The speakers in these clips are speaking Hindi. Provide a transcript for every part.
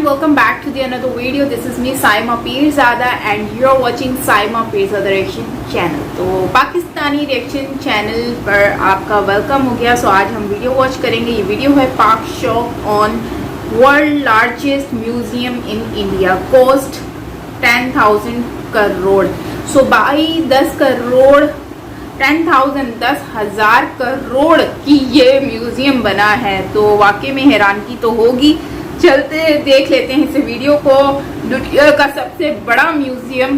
welcome back to the another video. This is me Saima Pirzada and you are watching Saima Pirzada Reaction Channel. तो पाकिस्तानी रिएक्शन चैनल पर आपका वेलकम हो गया. सो आज हम वीडियो वॉच करेंगे. ये वीडियो है पाक shop on world largest museum in India. Cost 10,000 crore. So by 10 crore 10,000 10,000 crore की ये म्यूजियम बना है. तो वाकई में हैरानगी तो होगी. चलते देख लेते हैं इस वीडियो को. दुनिया का सबसे बड़ा म्यूजियम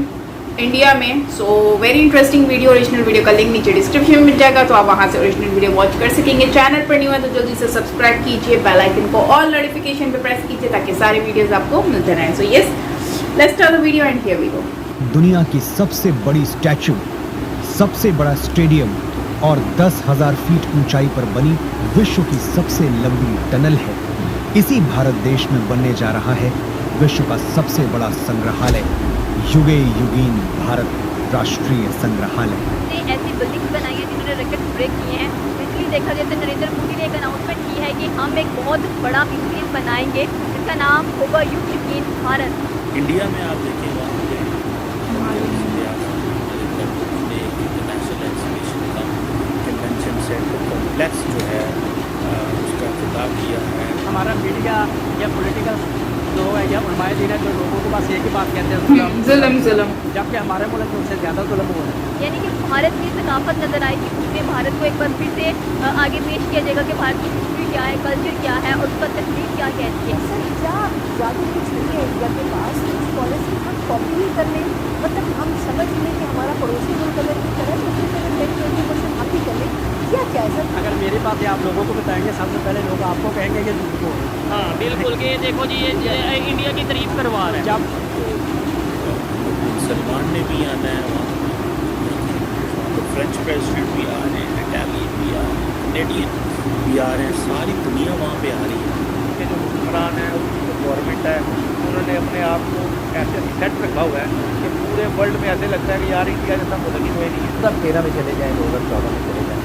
इंडिया में. So very interesting video. Original video का लिंक नीचे डिस्क्रिप्शन में मिल जाएगा, तो आप वहां से ओरिजिनल वीडियो वॉच कर सकेंगे. चैनल पर न्यू है तो जल्दी से सब्सक्राइब कीजिए, बेल आइकन को ऑल नोटिफिकेशन पे प्रेस कीजिए ताकि सारे वीडियोस आपको मिलते रहें. So yes, let's start the video and here we go. दुनिया की सबसे बड़ी स्टैचू, सबसे बड़ा स्टेडियम और 10,000 फीट ऊंचाई पर बनी विश्व की सबसे लंबी टनल है. इसी भारत देश में बनने जा रहा है विश्व का सबसे बड़ा संग्रहालय, युगे युगीन भारत राष्ट्रीय संग्रहालय. ऐसी बिल्डिंग्स बनाई है जिन्होंने रिकॉर्ड ब्रेक किए हैं. इसलिए देखा जाए तो नरेंद्र मोदी ने एक अनाउंसमेंट की है कि हम एक बहुत बड़ा म्यूजियम बनाएंगे जिसका नाम होगा युग युगीन भारत. इंडिया में आप देखिए इंटरनेशनल एग्जीबिशन का कन्वेंशन सेंटर कॉम्प्लेक्स जो है उसका खिताब किया है. हमारा मीडिया या पॉलिटिकल जो है या नुमाइंदे जो लोगों के पास एक ही बात कहते हैं जुल्म, जबकि हमारे मुल्क में उससे ज़्यादा जुल्म हो रहा है. यानी कि भारत की सकाफत नजर आएगी, उसमें भारत को एक बार फिर से आगे पेश किया जाएगा कि भारत की हिस्ट्री क्या है, कल्चर क्या है और उसका तहरीर क्या कहती है. सर क्या ज़्यादा कुछ नहीं है इंडिया के पास. कुछ पॉलिसी हम कॉपी ही कर लें, मतलब हम समझ लें कि हमारा पड़ोसी मुल्क अगर की तरह तो उसकी तरह 10-20% हम भी कर लें. क्या है सर? अगर मेरी बात आप लोगों को बताएंगे, सबसे पहले लोग आपको कहेंगे कि झूठ को. हाँ बिल्कुल. कि देखो जी ये इंडिया की तारीफ करवा रहे हैं. जब सलमान ने भी आना है वहाँ तो फ्रेंच प्रेसिडेंट भी आ रहे हैं, इटालियन भी आ रहे हैं, कैनेडियन भी आ रहे हैं. सारी दुनिया वहाँ पे आ रही है. के जो हुक्मरान है, जो गवर्नमेंट है, उन्होंने अपने आप को ऐसे सेट रखा हुआ है कि पूरे वर्ल्ड में ऐसे लगता है कि यार इंडिया जैसा मुल्क ही कोई नहीं है. 2013 में चले जाएँ, 2014 में चले जाएँ,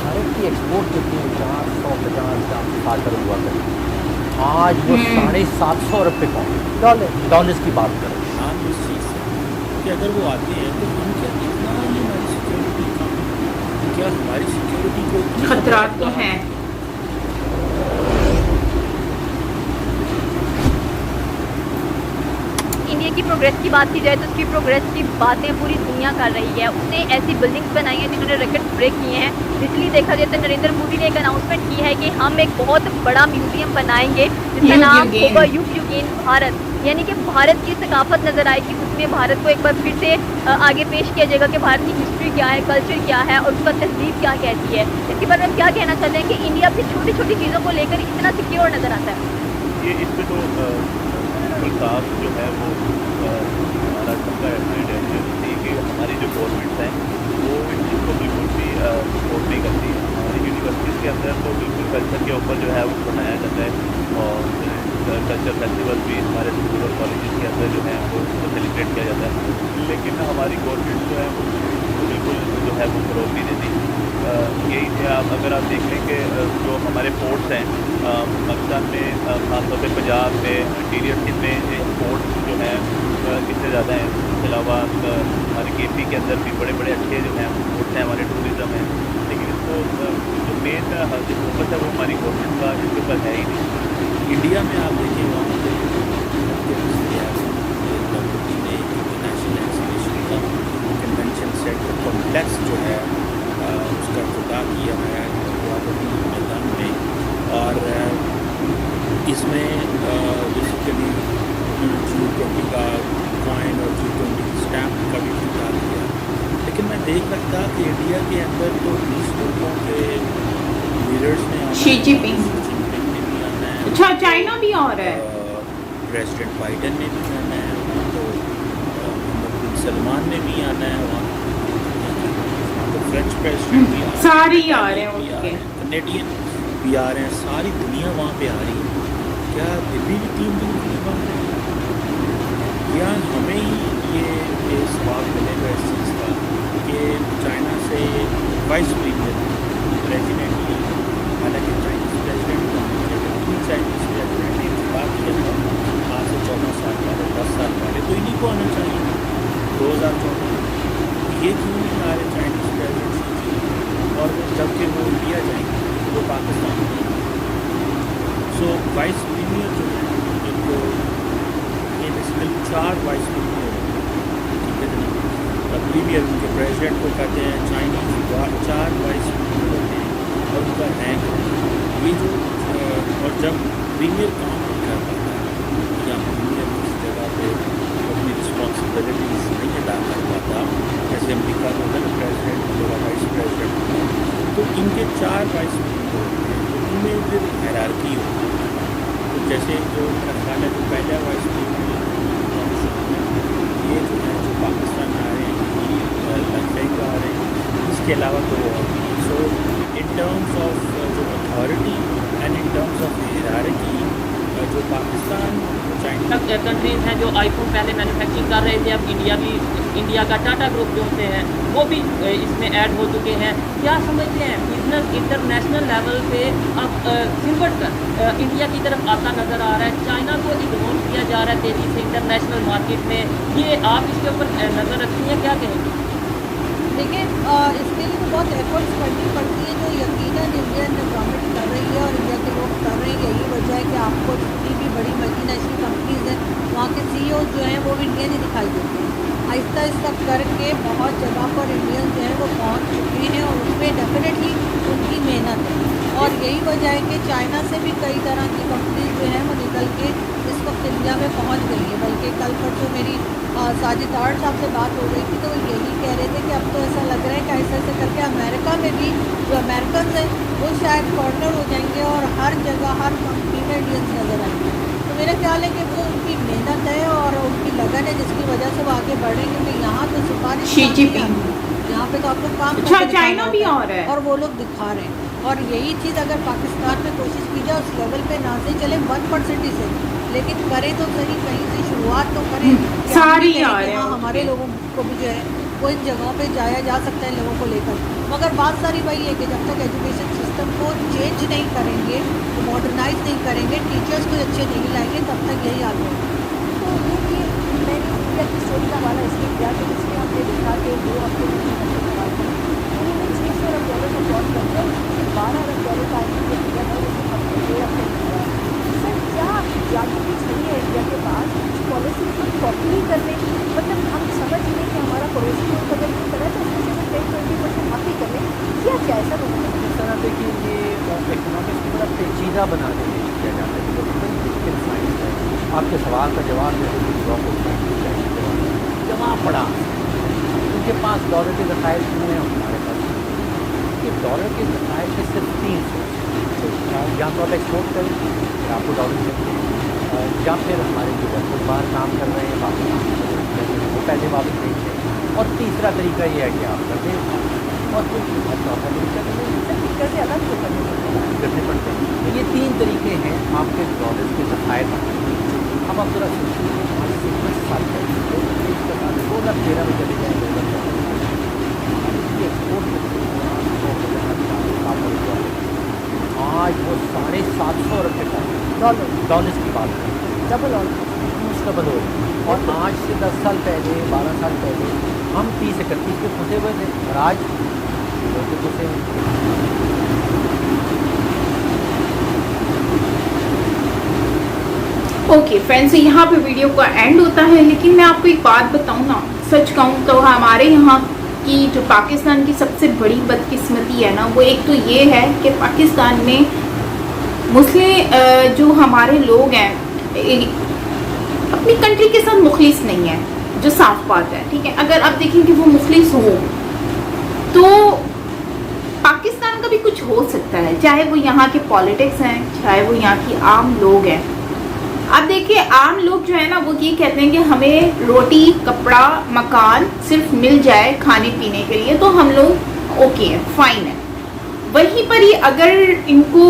भारत की एक्सपोर्ट कितनी 450 करोड़ हुआ करती. आज वो 750 रुपये डॉलर्स की बात करें. आप इस चीज़ से कि अगर वो आते हैं तो हम क्या कितना हमारी सिक्योरिटी का, क्या हमारी सिक्योरिटी को खतरात तो हैं. इंडिया की प्रोग्रेस की बात की जाए तो उसकी प्रोग्रेस की बातें पूरी दुनिया कर रही है. उसने ऐसी बिल्डिंग्स बनाई हैं जिन्होंने रिकॉर्ड ब्रेक किए हैं. इसलिए देखा जाए तो नरेंद्र मोदी ने एक अनाउंसमेंट की है कि हम एक बहुत बड़ा म्यूजियम बनाएंगे जिसका नाम होगा युग युगीन भारत. यानी कि भारत की सकाफत नजर आएगी, उसमें भारत को एक बार फिर से आगे पेश किया जाएगा कि भारत की हिस्ट्री क्या है, कल्चर क्या है और उसका तहजीब क्या कहती है. इसके बारे में क्या कहना चाहते हैं कि इंडिया अपनी छोटी छोटी चीज़ों को लेकर इतना सिक्योर नजर आता है. ये इसमें तो प्रताप जो है वो हमारा सबका एडवाइड है कि हमारी जो गवर्नमेंट्स हैं वो इसको बिल्कुल भी सपोर्ट नहीं करती. हमारी यूनिवर्सिटीज़ के अंदर तो बिल्कुल कल्चर के ऊपर जो है वो बनाया जाता है और कल्चर फेस्टिवल भी हमारे स्कूल और कॉलेज के अंदर जो है वो सेलिब्रेट किया जाता है. लेकिन हमारी गवर्नमेंट जो है वो बिल्कुल जो है वो फरोग नहीं देती. यही है, आप अगर आप देख लें कि जो हमारे पोर्ट्स हैं पाकिस्तान में, खासतौर पे पंजाब में, इंटीरियर सिंध में पोर्ट्स जो हैं कितने ज़्यादा हैं. इसके अलावा हमारे KP के अंदर भी बड़े बड़े अच्छे जो हैं पोर्ट्स हैं, हमारे टूरिज़म हैं. लेकिन इसको जो मेन जो फोकस है वो हमारी गवर्नमेंट का इसके ऊपर है ही नहीं. इंडिया में आप देखिए वहाँ पे इंटरनेशनल एग्जीबिशन का कन्वेंशन सेंटर कॉम्प्लेक्स जो है उसका खिताब किया है मैदान में. और इसमें बेसिकली G20 का कॉइन और G20 स्टैम्प का भी खिताब किया. लेकिन मैं देख सकता कि इंडिया के अंदर तो 20 मुल्कों के लीडर्स ने शी जिनपिंग. ने भी आना है. अच्छा, चाइना भी आ रहा है. प्रेसिडेंट बाइडन ने भी आना है वहाँ. तो मोहम्मद बिन सलमान ने भी आना है वहाँ. तो फ्रेंच प्रेसिडेंट भी सारे ही आ रहे हैं उसके. कैनेडियन भी आ रहे हैं. सारी दुनिया वहाँ पे आ रही है. क्या दिल्ली भी 3 दिन के लिए बंद है? या हमें ही ये सवाल मिलेगा इस चीज़ का कि चाइना से वाइस प्रेसिडेंट ही, हालांकि चाइनीज़ प्रेसिडेंट चाइनीज़ प्रेसिडेंट ने बात किया था प्रीमियर उनके प्रेसिडेंट को कहते हैं चाइनीज 4 वाइस प्रीमियर होते हैं और उनका रैंक ये जो और जब प्रीमियर काम नहीं कर पाता या प्रीमियर किसी जगह पे अपनी रिस्पॉन्सिबिलिटीज नहीं अदा कर पाता, जैसे अमेरिका में होता है प्रेसिडेंट होगा, वाइस प्रेसिडेंट होगा, तो इनके 4 वाइस प्रीमियर होते हैं, तो इनमें फिर हायरार्की होती है। तो जैसे जो मेरा ख्याल है जो पहला वाइस प्रीमियर ये जो है जो पाकिस्तान में आ रहे हैं, लखनऊ का आ रहे हैं, इसके अलावा तो सो इन टर्म्स ऑफ जो authority and in terms of hierarchy जो पाकिस्तान चाइना कंट्रीज हैं जो आईफोन पहले मैन्युफैक्चरिंग कर रहे थे, अब इंडिया का टाटा ग्रुप जो होते हैं वो भी इसमें ऐड हो चुके हैं। क्या समझते हैं बिजनेस इंटरनेशनल लेवल पे अब सिमट कर इंडिया की तरफ आता नज़र आ रहा है, चाइना को इग्नोर किया जा रहा है तेज़ी से इंटरनेशनल मार्केट में, ये आप इसके ऊपर नज़र रखती हैं, क्या कहेंगे? देखिए इसके लिए तो बहुत एफर्ट्स करनी पड़ती है, जो यकीनन इंडियन गवर्नमेंट कर रही है और इंडिया के लोग कर रहे हैं। यही वजह है कि आपको जितनी भी बड़ी मल्टीनेशनल कंपनीज हैं वहाँ के CEO जो हैं वो भी इंडियन ही दिखाई देते हैं। आहिस्ता आहिस्ता करके बहुत जगह पर इंडियन जो हैं वो पहुँच चुके हैं और उसमें डेफिनेटली उनकी मेहनत है। और यही वजह है कि चाइना से भी कई तरह की कंपनीज जो हैं वो निकल के इस वक्त इंडिया में पहुँच गई है। बल्कि कल परसों मेरी साजिद आर्ट साहब से बात हो गई थी तो वो यही कह रहे थे कि अब तो ऐसा लग रहा है कि ऐसे ऐसे करके अमेरिका में भी जो अमेरिकन हैं वो शायद कॉर्नर हो जाएंगे और हर जगह हर कंपनी में इंडियंस नज़र आएंगे। तो मेरा ख्याल है कि वो उनकी मेहनत है और उनकी लगन है जिसकी वजह से वो आगे बढ़े, क्योंकि यहाँ तो सिफारिश यहाँ पे तो आप लोग काम अच्छा चाइना भी आ रहा है और वो लोग दिखा रहे हैं। और यही चीज़ अगर पाकिस्तान में कोशिश की जाए उस लेवल पे ना से चले 1% ही से, लेकिन करें तो सही, कहीं से शुरुआत तो करें। सारी आ रहे हैं हमारे लोगों को भी जो है वो इन जगहों पे जाया जा सकता है लोगों को लेकर, मगर बात सारी वही है कि जब तक एजुकेशन सिस्टम को चेंज नहीं करेंगे, तो मॉडर्नाइज नहीं करेंगे, टीचर्स को अच्छे नहीं लाएंगे, तब तक यही हाल होगा। तो देखिए मैंने इंडिया की स्टोरी का हवाला इसलिए किया कि पिछले हफ्ते देखा कि 2 हफ्ते उन्होंने $600 अरब का कॉस्ट कर दिया, उसमें से $12 अरब का इंडिया किया था, उसमें हफ्ते 2 हफ्ते किया। सर क्या जादू की छड़ी है इंडिया के पास, कुछ पॉलिसी को कॉपी नहीं कर रहे, मतलब हम समझ लें कि हमारा पड़ोसी मुल्क अगर नहीं करा तो उसमें से 10-20% आप ही कर लें, क्या ऐसा होना है? इस तरह देखिए ये इकोनॉमिक्स की तरफ पेचीदा बना देने किया जाता है, जो मुश्किल साइंस है। आपके सवाल का जवाब जवाब पड़ा, उनके पास डॉलर के ज़खायर क्यों हैं, हमारे पास ये डॉलर के ज़खायर के सिर्फ 3 सोर्स, या तो आप एक्सपोर्ट करें या आपको डॉलर चाहिए, या फिर हमारे जो वर्कर्स बाहर काम कर रहे हैं वापस वो पैसे वापस नहीं चाहिए, और तीसरा तरीका ये है कि आप कर दें और फिर चौथा तरीका कैसे अलग से करने पड़ते हैं। तो ये 3 तरीके हैं आपके डॉलर के ज़खायर का। अब आप जरा सोचिए 10 साल पहले 2013 में चले जाए 2014 एक्सपोर्ट आज वो 750 रुपये का डॉलर की बात है, डबल डबल हो। और आज से 10 साल पहले 12 साल पहले हम 30-31 पे फंसे हुए थे और आज फंसे ओके फ्रेंड्स, यहाँ पे वीडियो का एंड होता है, लेकिन मैं आपको एक बात बताऊँ ना, सच कहूँ तो हमारे यहाँ की जो पाकिस्तान की सबसे बड़ी बदकिस्मती है ना, वो एक तो ये है कि पाकिस्तान में मुस्लिम जो हमारे लोग हैं अपनी कंट्री के साथ मुखलिस नहीं है, जो साफ बात है, ठीक है। अगर आप देखें कि वो मुखलिस हो तो पाकिस्तान का भी कुछ हो सकता है, चाहे वो यहाँ के पॉलिटिक्स हैं, चाहे वो यहाँ की आम लोग हैं। आप देखिए आम लोग जो है ना वो ये कहते हैं कि हमें रोटी कपड़ा मकान सिर्फ मिल जाए खाने पीने के लिए तो हम लोग ओके है, फाइन है। वहीं पर ही अगर इनको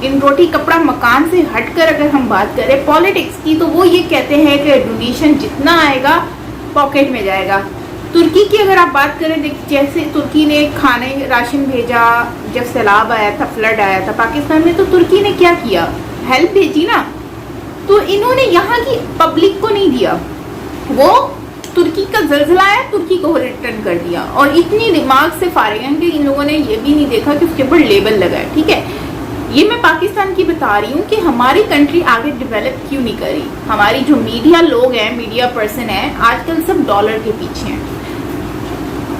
इन रोटी कपड़ा मकान से हटकर अगर हम बात करें पॉलिटिक्स की, तो वो ये कहते हैं कि डोनेशन जितना आएगा पॉकेट में जाएगा। तुर्की की अगर आप बात करें, देखिए जैसे तुर्की ने खाने राशन भेजा, जब सैलाब आया था, फ्लड आया था पाकिस्तान में, तो तुर्की ने क्या किया, हेल्प भेजी ना। तो इन्होंने यहाँ की पब्लिक को नहीं दिया, वो तुर्की का ज़लज़ला आया तुर्की को रिटर्न कर दिया। और इतनी दिमाग से फारिग हैं कि इन लोगों ने ये भी नहीं देखा कि उसके ऊपर लेबल लगा है, ठीक है। ये मैं पाकिस्तान की बता रही हूँ कि हमारी कंट्री आगे डेवलप क्यों नहीं करी। हमारी जो मीडिया लोग हैं, मीडिया पर्सन हैं, आजकल सब डॉलर के पीछे हैं।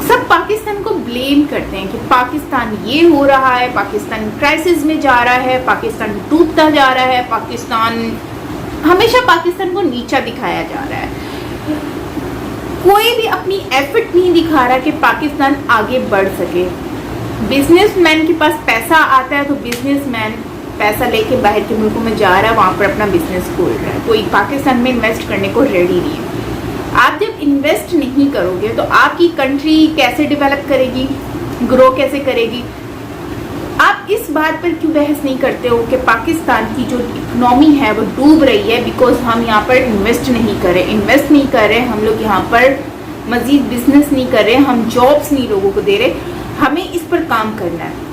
सब पाकिस्तान को ब्लेम करते हैं कि पाकिस्तान ये हो रहा है, पाकिस्तान क्राइसिस में जा रहा है, पाकिस्तान डूबता जा रहा है, पाकिस्तान, हमेशा पाकिस्तान को नीचा दिखाया जा रहा है। कोई भी अपनी एफर्ट नहीं दिखा रहा कि पाकिस्तान आगे बढ़ सके। बिजनेसमैन के पास पैसा आता है तो बिजनेसमैन पैसा लेके बाहर के मुल्कों में जा रहा है, वहाँ पर अपना बिजनेस खोल रहा है। कोई पाकिस्तान में इन्वेस्ट करने को रेडी नहीं है। आप जब इन्वेस्ट नहीं करोगे तो आपकी कंट्री कैसे डेवलप करेगी, ग्रो कैसे करेगी? आप इस बात पर क्यों बहस नहीं करते हो कि पाकिस्तान की जो इकनॉमी है वो डूब रही है बिकॉज हम यहाँ पर इन्वेस्ट नहीं कर रहे, हम लोग यहाँ पर मजीद बिजनेस नहीं कर रहे, हम जॉब्स नहीं लोगों को दे रहे। हमें इस पर काम करना है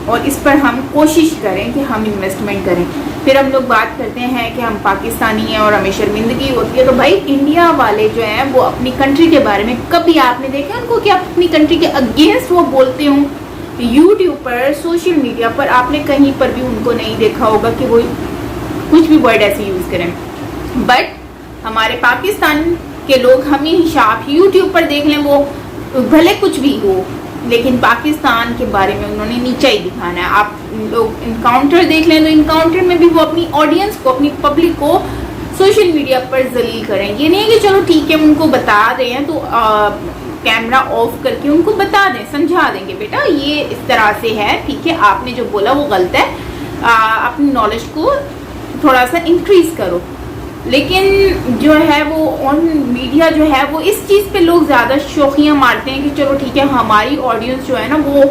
और इस पर हम कोशिश करें कि हम इन्वेस्टमेंट करें। फिर हम लोग बात करते हैं कि हम पाकिस्तानी हैं और हमें शर्मिंदगी होती है। तो भाई इंडिया वाले जो हैं वो अपनी कंट्री के बारे में कभी आपने देखा उनको कि आप अपनी कंट्री के अगेंस्ट वो बोलते हो? यूट्यूब पर, सोशल मीडिया पर आपने कहीं पर भी उनको नहीं देखा होगा कि वो कुछ भी वर्ड ऐसे यूज़ करें। बट हमारे पाकिस्तान के लोग हमेशा, आप यूट्यूब पर देख लें, वो भले कुछ भी हो लेकिन पाकिस्तान के बारे में उन्होंने नीचा ही दिखाना है। आप लोग इनकाउंटर देख लें तो इनकाउंटर में भी वो अपनी ऑडियंस को, अपनी पब्लिक को सोशल मीडिया पर जलील करें। ये नहीं है कि चलो ठीक है उनको बता दें तो कैमरा ऑफ करके उनको बता दें, समझा देंगे बेटा ये इस तरह से है, ठीक है, आपने जो बोला वो गलत है, अपनी नॉलेज को थोड़ा सा इंक्रीज करो। लेकिन जो है वो ऑन मीडिया जो है वो इस चीज़ पे लोग ज़्यादा शौकियाँ मारते हैं कि चलो ठीक है हमारी ऑडियंस जो है ना वो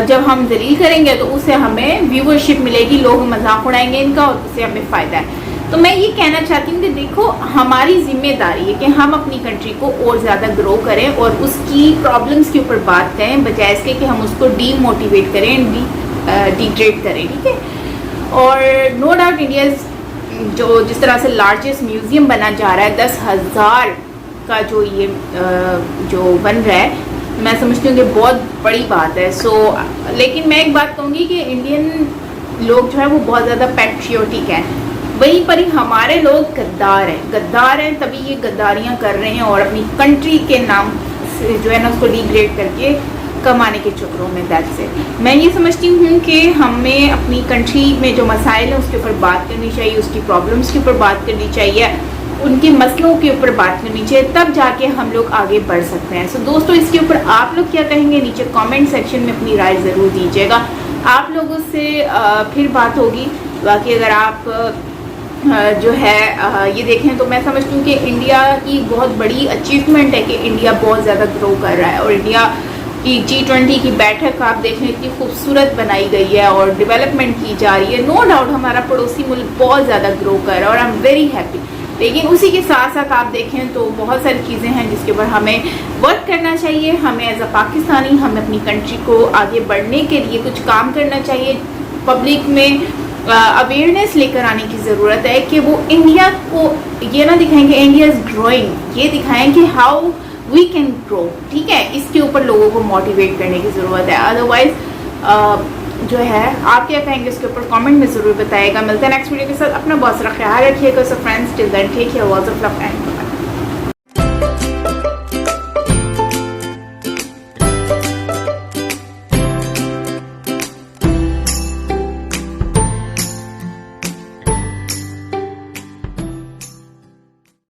जब हम जलील करेंगे तो उससे हमें व्यूअरशिप मिलेगी, लोग मजाक उड़ाएंगे इनका और उससे हमें फ़ायदा है। तो मैं ये कहना चाहती हूँ कि देखो हमारी जिम्मेदारी है कि हम अपनी कंट्री को और ज़्यादा ग्रो करें और उसकी प्रॉब्लम्स के ऊपर बात करें बजाय इसके कि हम उसको डीमोटिवेट करें, डिग्रेड करें, ठीक है। और नो डाउट इंडिया जो जिस तरह से लार्जेस्ट म्यूज़ियम बना जा रहा है, 10,000 का जो ये जो बन रहा है, मैं समझती हूँ कि बहुत बड़ी बात है। लेकिन मैं एक बात कहूँगी कि इंडियन लोग जो है वो बहुत ज़्यादा पैट्रियोटिक हैं, वहीं पर ही हमारे लोग गद्दार हैं तभी ये गद्दारियाँ कर रहे हैं और अपनी कंट्री के नाम से जो है ना उसको डिग्रेड करके कमाने के चक्रों में। That's it. मैं ये समझती हूँ कि हमें अपनी कंट्री में जो मसाइल हैं उसके ऊपर बात करनी चाहिए, उसकी प्रॉब्लम्स के ऊपर बात करनी चाहिए, उनके मसलों के ऊपर बात करनी चाहिए, तब जाके हम लोग आगे बढ़ सकते हैं। दोस्तों इसके ऊपर आप लोग क्या कहेंगे नीचे कमेंट सेक्शन में अपनी राय ज़रूर दीजिएगा। आप लोगों से फिर बात होगी। बाकी अगर आप जो है ये देखें तो मैं समझती हूँ कि इंडिया की बहुत बड़ी अचीवमेंट है कि इंडिया बहुत ज़्यादा ग्रो कर रहा है और इंडिया की G20 की बैठक आप देखें इतनी खूबसूरत बनाई गई है और डेवलपमेंट की जा रही है। नो डाउट हमारा पड़ोसी मुल्क बहुत ज़्यादा ग्रो कर रहा है और आई एम वेरी हैप्पी। लेकिन उसी के साथ साथ आप देखें तो बहुत सारी चीज़ें हैं जिसके ऊपर हमें वर्क करना चाहिए। हमें एज अ पाकिस्तानी हमें अपनी कंट्री को आगे बढ़ने के लिए कुछ काम करना चाहिए। पब्लिक में अवेयरनेस लेकर आने की ज़रूरत है कि वो इंडिया को ये ना दिखाएं कि इंडिया इज़ ग्रोइंग, ये दिखाएं कि हाउ वी कैन ग्रो, ठीक है। इसके ऊपर लोगों को मोटिवेट करने की ज़रूरत है। अदरवाइज़ जो है आप क्या कहेंगे इसके ऊपर कमेंट में ज़रूर बताइएगा। मिलते हैं नेक्स्ट वीडियो के साथ। अपना बहुत सारा ख्याल रखिएगा। So friends till then take care, lots of love and